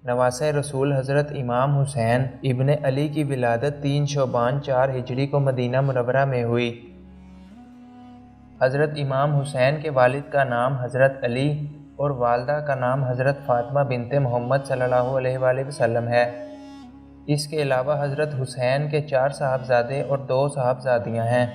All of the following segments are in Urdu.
نواسۂ رسول حضرت امام حسین ابن علی کی ولادت 3 شعبان 4 ہجری کو مدینہ منورہ میں ہوئی۔ حضرت امام حسین کے والد کا نام حضرت علی اور والدہ کا نام حضرت فاطمہ بنت محمد صلی اللہ علیہ وآلہ وسلم ہے۔ اس کے علاوہ حضرت حسین کے 4 صاحبزادے اور 2 صاحبزادیاں ہیں۔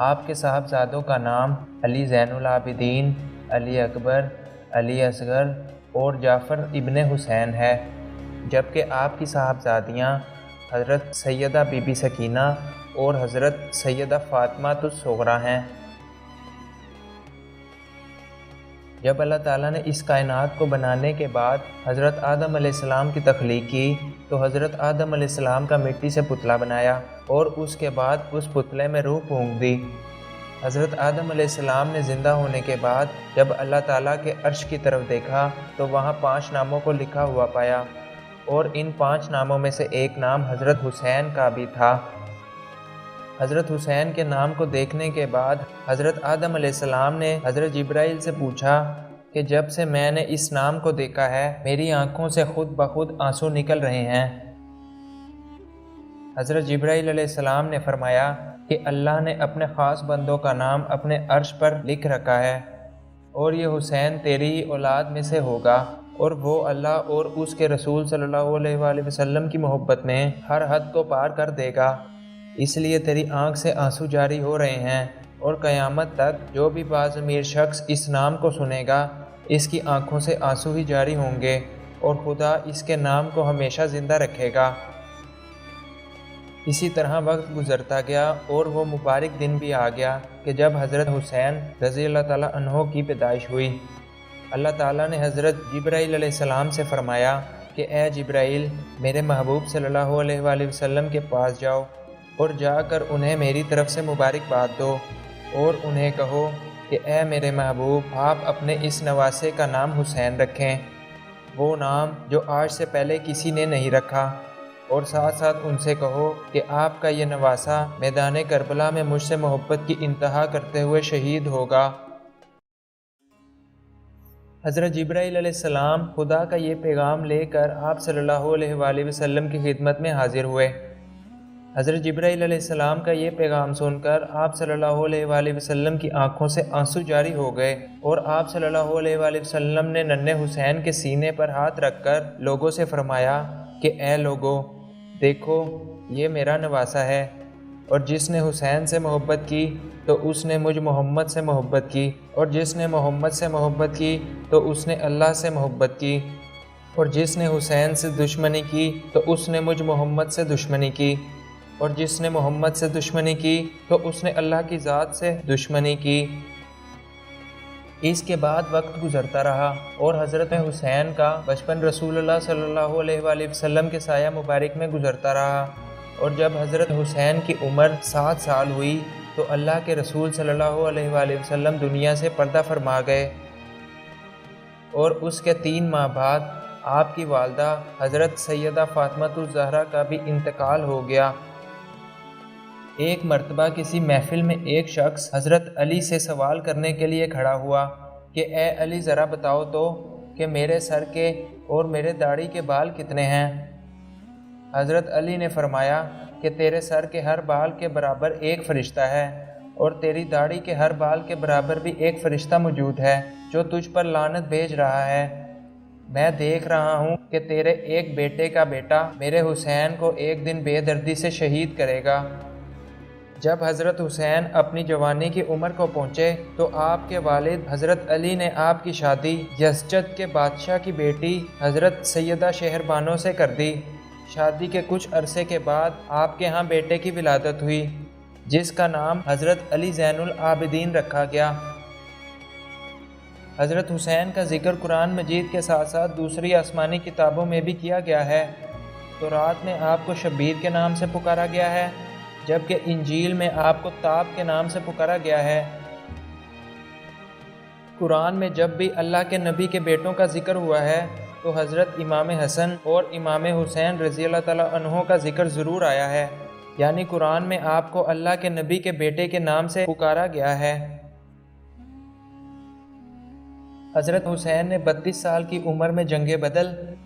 آپ کے صاحبزادوں کا نام علی زین العابدین، علی اکبر، علی اصغر اور جعفر ابن حسین ہے، جبکہ آپ کی صاحبزادیاں حضرت سیدہ بی بی سکینہ اور حضرت سیدہ فاطمہ الصغریٰ ہیں۔ جب اللہ تعالیٰ نے اس کائنات کو بنانے کے بعد حضرت آدم علیہ السلام کی تخلیق کی تو حضرت آدم علیہ السلام کا مٹی سے پتلا بنایا اور اس کے بعد اس پتلے میں روح پھونک دی۔ حضرت آدم علیہ السلام نے زندہ ہونے کے بعد جب اللہ تعالیٰ کے عرش کی طرف دیکھا تو وہاں 5 ناموں کو لکھا ہوا پایا، اور ان 5 ناموں میں سے ایک نام حضرت حسین کا بھی تھا۔ حضرت حسین کے نام کو دیکھنے کے بعد حضرت آدم علیہ السلام نے حضرت جبرائیل سے پوچھا کہ جب سے میں نے اس نام کو دیکھا ہے میری آنکھوں سے خود بخود آنسو نکل رہے ہیں۔ حضرت جبرائیل علیہ السلام نے فرمایا کہ اللہ نے اپنے خاص بندوں کا نام اپنے عرش پر لکھ رکھا ہے، اور یہ حسین تیری ہی اولاد میں سے ہوگا، اور وہ اللہ اور اس کے رسول صلی اللہ علیہ وآلہ وسلم کی محبت میں ہر حد کو پار کر دے گا، اس لیے تیری آنکھ سے آنسو جاری ہو رہے ہیں، اور قیامت تک جو بھی باضمیر شخص اس نام کو سنے گا اس کی آنکھوں سے آنسو ہی جاری ہوں گے، اور خدا اس کے نام کو ہمیشہ زندہ رکھے گا۔ اسی طرح وقت گزرتا گیا اور وہ مبارک دن بھی آ گیا کہ جب حضرت حسین رضی اللہ تعالیٰ عنہ کی پیدائش ہوئی۔ اللہ تعالیٰ نے حضرت جبرائیل علیہ السلام سے فرمایا کہ اے جبرائیل، میرے محبوب صلی اللہ علیہ وآلہ وسلم کے پاس جاؤ اور جا کر انہیں میری طرف سے مبارکباد دو، اور انہیں کہو کہ اے میرے محبوب، آپ اپنے اس نواسے کا نام حسین رکھیں، وہ نام جو آج سے پہلے کسی نے نہیں رکھا، اور ساتھ ساتھ ان سے کہو کہ آپ کا یہ نواسہ میدان کربلا میں مجھ سے محبت کی انتہا کرتے ہوئے شہید ہوگا۔ حضرت جبرائیل علیہ السلام خدا کا یہ پیغام لے کر آپ صلی اللہ علیہ وآلہ وسلم کی خدمت میں حاضر ہوئے۔ حضرت جبرائیل علیہ السلام کا یہ پیغام سن کر آپ صلی اللہ علیہ وآلہ وسلم کی آنکھوں سے آنسو جاری ہو گئے، اور آپ صلی اللہ علیہ وآلہ وسلم نے ننھے حسین کے سینے پر ہاتھ رکھ کر لوگوں سے فرمایا کہ اے لوگو، دیکھو یہ میرا نواسہ ہے، اور جس نے حسین سے محبت کی تو اس نے مجھ محمد سے محبت کی، اور جس نے محمد سے محبت کی تو اس نے اللہ سے محبت کی، اور جس نے حسین سے دشمنی کی تو اس نے مجھ محمد سے دشمنی کی، اور جس نے محمد سے دشمنی کی تو اس نے اللہ کی ذات سے دشمنی کی۔ اس کے بعد وقت گزرتا رہا اور حضرت حسین کا بچپن رسول اللہ صلی اللہ علیہ وآلہ وسلم کے سایہ مبارک میں گزرتا رہا، اور جب حضرت حسین کی عمر 7 سال ہوئی تو اللہ کے رسول صلی اللہ علیہ وآلہ وسلم دنیا سے پردہ فرما گئے، اور اس کے 3 ماہ بعد آپ کی والدہ حضرت سیدہ فاطمہ الزہرا کا بھی انتقال ہو گیا۔ ایک مرتبہ کسی محفل میں ایک شخص حضرت علی سے سوال کرنے کے لیے کھڑا ہوا کہ اے علی، ذرا بتاؤ تو کہ میرے سر کے اور میرے داڑھی کے بال کتنے ہیں؟ حضرت علی نے فرمایا کہ تیرے سر کے ہر بال کے برابر ایک فرشتہ ہے، اور تیری داڑھی کے ہر بال کے برابر بھی ایک فرشتہ موجود ہے جو تجھ پر لعنت بھیج رہا ہے۔ میں دیکھ رہا ہوں کہ تیرے ایک بیٹے کا بیٹا میرے حسین کو ایک دن بے دردی سے شہید کرے گا۔ جب حضرت حسین اپنی جوانی کی عمر کو پہنچے تو آپ کے والد حضرت علی نے آپ کی شادی یزجد کے بادشاہ کی بیٹی حضرت سیدہ شہربانو سے کر دی۔ شادی کے کچھ عرصے کے بعد آپ کے ہاں بیٹے کی ولادت ہوئی جس کا نام حضرت علی زین العابدین رکھا گیا۔ حضرت حسین کا ذکر قرآن مجید کے ساتھ ساتھ دوسری آسمانی کتابوں میں بھی کیا گیا ہے۔ تورات میں آپ کو شبیر کے نام سے پکارا گیا ہے، جبکہ انجیل میں آپ کو تاب کے نام سے پکارا گیا ہے۔ قرآن میں جب بھی اللہ کے نبی کے بیٹوں کا ذکر ہوا ہے تو حضرت امام حسن اور امام حسین رضی اللہ تعالیٰ عنہ کا ذکر ضرور آیا ہے، یعنی قرآن میں آپ کو اللہ کے نبی کے بیٹے کے نام سے پکارا گیا ہے۔ حضرت حسین نے 32 سال کی عمر میں جنگ بدر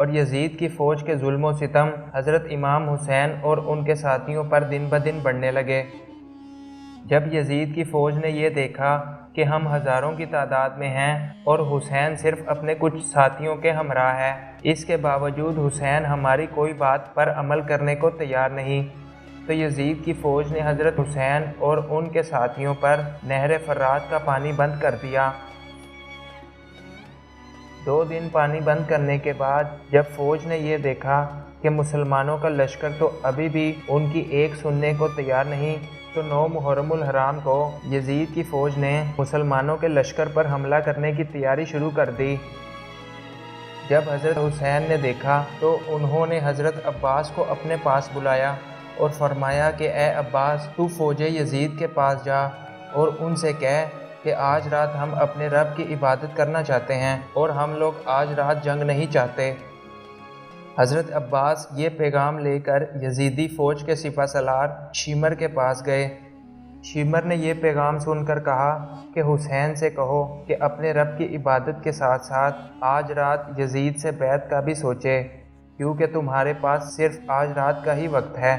اور یزید کی فوج کے ظلم و ستم حضرت امام حسین اور ان کے ساتھیوں پر دن بدن بڑھنے لگے۔ جب یزید کی فوج نے یہ دیکھا کہ ہم ہزاروں کی تعداد میں ہیں اور حسین صرف اپنے کچھ ساتھیوں کے ہمراہ ہے، اس کے باوجود حسین ہماری کوئی بات پر عمل کرنے کو تیار نہیں، تو یزید کی فوج نے حضرت حسین اور ان کے ساتھیوں پر نہر فرات کا پانی بند کر دیا۔ 2 دن پانی بند کرنے کے بعد جب فوج نے یہ دیکھا کہ مسلمانوں کا لشکر تو ابھی بھی ان کی ایک سننے کو تیار نہیں، تو 9 محرم الحرام کو یزید کی فوج نے مسلمانوں کے لشکر پر حملہ کرنے کی تیاری شروع کر دی۔ جب حضرت حسین نے دیکھا تو انہوں نے حضرت عباس کو اپنے پاس بلایا اور فرمایا کہ اے عباس، تو فوج یزید کے پاس جا اور ان سے کہہ کہ آج رات ہم اپنے رب کی عبادت کرنا چاہتے ہیں اور ہم لوگ آج رات جنگ نہیں چاہتے۔ حضرت عباس یہ پیغام لے کر یزیدی فوج کے سپہ سالار شیمر کے پاس گئے۔ شیمر نے یہ پیغام سن کر کہا کہ حسین سے کہو کہ اپنے رب کی عبادت کے ساتھ ساتھ آج رات یزید سے بیعت کا بھی سوچے، کیونکہ تمہارے پاس صرف آج رات کا ہی وقت ہے۔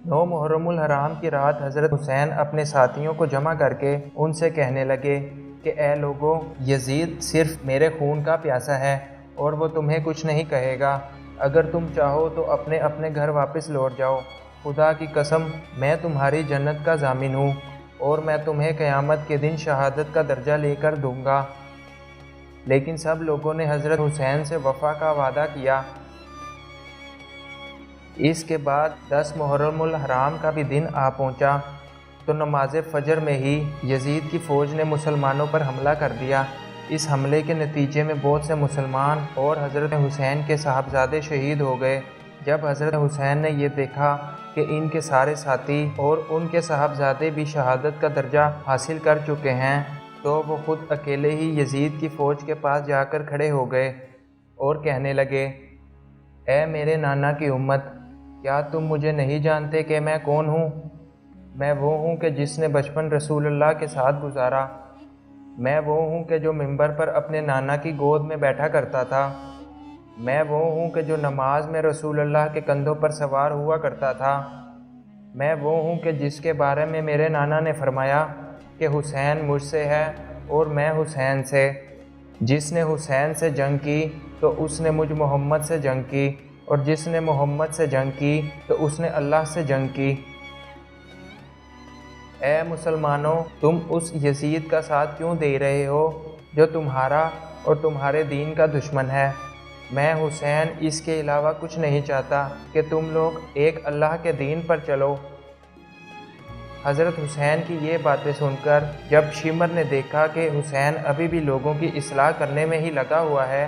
9 محرم الحرام کی رات حضرت حسین اپنے ساتھیوں کو جمع کر کے ان سے کہنے لگے کہ اے لوگوں، یزید صرف میرے خون کا پیاسا ہے اور وہ تمہیں کچھ نہیں کہے گا۔ اگر تم چاہو تو اپنے اپنے گھر واپس لوٹ جاؤ۔ خدا کی قسم، میں تمہاری جنت کا ضامن ہوں اور میں تمہیں قیامت کے دن شہادت کا درجہ لے کر دوں گا۔ لیکن سب لوگوں نے حضرت حسین سے وفا کا وعدہ کیا۔ اس کے بعد 10 محرم الحرام کا بھی دن آ پہنچا تو نماز فجر میں ہی یزید کی فوج نے مسلمانوں پر حملہ کر دیا۔ اس حملے کے نتیجے میں بہت سے مسلمان اور حضرت حسین کے صاحبزادے شہید ہو گئے۔ جب حضرت حسین نے یہ دیکھا کہ ان کے سارے ساتھی اور ان کے صاحبزادے بھی شہادت کا درجہ حاصل کر چکے ہیں، تو وہ خود اکیلے ہی یزید کی فوج کے پاس جا کر کھڑے ہو گئے اور کہنے لگے، اے میرے نانا کی امت، کیا تم مجھے نہیں جانتے کہ میں کون ہوں؟ میں وہ ہوں کہ جس نے بچپن رسول اللہ کے ساتھ گزارا۔ میں وہ ہوں کہ جو منبر پر اپنے نانا کی گود میں بیٹھا کرتا تھا۔ میں وہ ہوں کہ جو نماز میں رسول اللہ کے کندھوں پر سوار ہوا کرتا تھا۔ میں وہ ہوں کہ جس کے بارے میں میرے نانا نے فرمایا کہ حسین مجھ سے ہے اور میں حسین سے۔ جس نے حسین سے جنگ کی تو اس نے مجھ محمد سے جنگ کی، اور جس نے محمد سے جنگ کی تو اس نے اللہ سے جنگ کی۔ اے مسلمانوں، تم اس یزید کا ساتھ کیوں دے رہے ہو جو تمہارا اور تمہارے دین کا دشمن ہے؟ میں حسین اس کے علاوہ کچھ نہیں چاہتا کہ تم لوگ ایک اللہ کے دین پر چلو۔ حضرت حسین کی یہ باتیں سن کر جب شیمر نے دیکھا کہ حسین ابھی بھی لوگوں کی اصلاح کرنے میں ہی لگا ہوا ہے،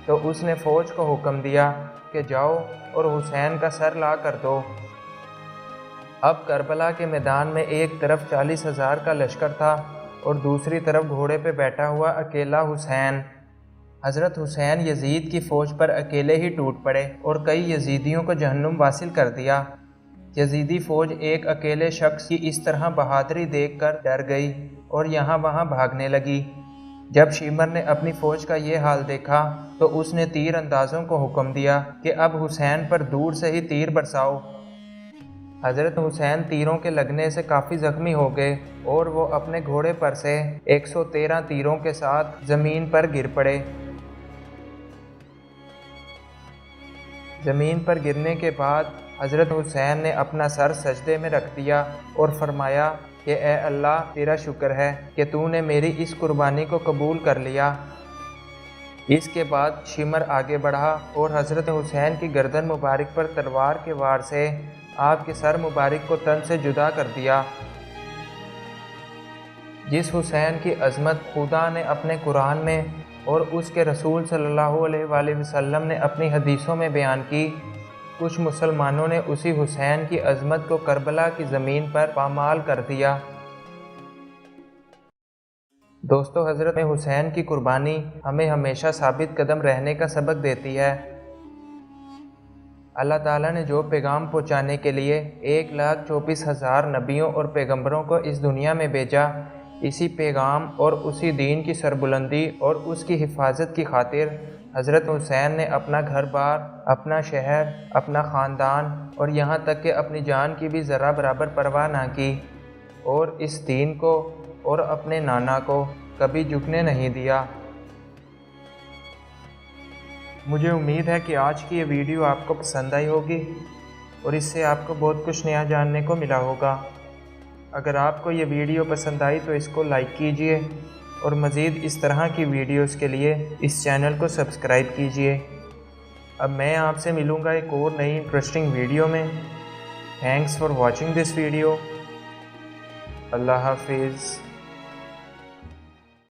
تو اس نے فوج کو حکم دیا کہ جاؤ اور حسین کا سر لا کر دو۔ اب کربلا کے میدان میں ایک طرف 40,000 کا لشکر تھا اور دوسری طرف گھوڑے پہ بیٹھا ہوا اکیلا حسین۔ حضرت حسین یزید کی فوج پر اکیلے ہی ٹوٹ پڑے اور کئی یزیدیوں کو جہنم واصل کر دیا۔ یزیدی فوج ایک اکیلے شخص کی اس طرح بہادری دیکھ کر ڈر گئی اور یہاں وہاں بھاگنے لگی۔ جب شیمر نے اپنی فوج کا یہ حال دیکھا تو اس نے تیر اندازوں کو حکم دیا کہ اب حسین پر دور سے ہی تیر برساؤ۔ حضرت حسین تیروں کے لگنے سے کافی زخمی ہو گئے اور وہ اپنے گھوڑے پر سے 113 تیروں کے ساتھ زمین پر گر پڑے۔ زمین پر گرنے کے بعد حضرت حسین نے اپنا سر سجدے میں رکھ دیا اور فرمایا کہ اے اللہ، تیرا شکر ہے کہ تو نے میری اس قربانی کو قبول کر لیا۔ اس کے بعد شیمر آگے بڑھا اور حضرت حسین کی گردن مبارک پر تلوار کے وار سے آپ کے سر مبارک کو تن سے جدا کر دیا۔ جس حسین کی عظمت خدا نے اپنے قرآن میں اور اس کے رسول صلی اللہ علیہ وآلہ وسلم نے اپنی حدیثوں میں بیان کی، کچھ مسلمانوں نے اسی حسین کی عظمت کو کربلا کی زمین پر پامال کر دیا۔ دوستو، حضرت حسین کی قربانی ہمیں ہمیشہ ثابت قدم رہنے کا سبق دیتی ہے۔ اللہ تعالیٰ نے جو پیغام پہنچانے کے لیے 1,24,000 نبیوں اور پیغمبروں کو اس دنیا میں بھیجا، اسی پیغام اور اسی دین کی سربلندی اور اس کی حفاظت کی خاطر حضرت حسین نے اپنا گھر بار، اپنا شہر، اپنا خاندان اور یہاں تک کہ اپنی جان کی بھی ذرا برابر پرواہ نہ کی، اور اس دین کو اور اپنے نانا کو کبھی جھکنے نہیں دیا۔ مجھے امید ہے کہ آج کی یہ ویڈیو آپ کو پسند آئی ہوگی اور اس سے آپ کو بہت کچھ نیا جاننے کو ملا ہوگا۔ اگر آپ کو یہ ویڈیو پسند آئی تو اس کو لائک کیجئے اور مزید اس طرح کی ویڈیوز کے لیے اس چینل کو سبسکرائب کیجئے۔ اب میں آپ سے ملوں گا ایک اور نئی انٹرسٹنگ ویڈیو میں۔ Thanks for watching this video. اللہ حافظ۔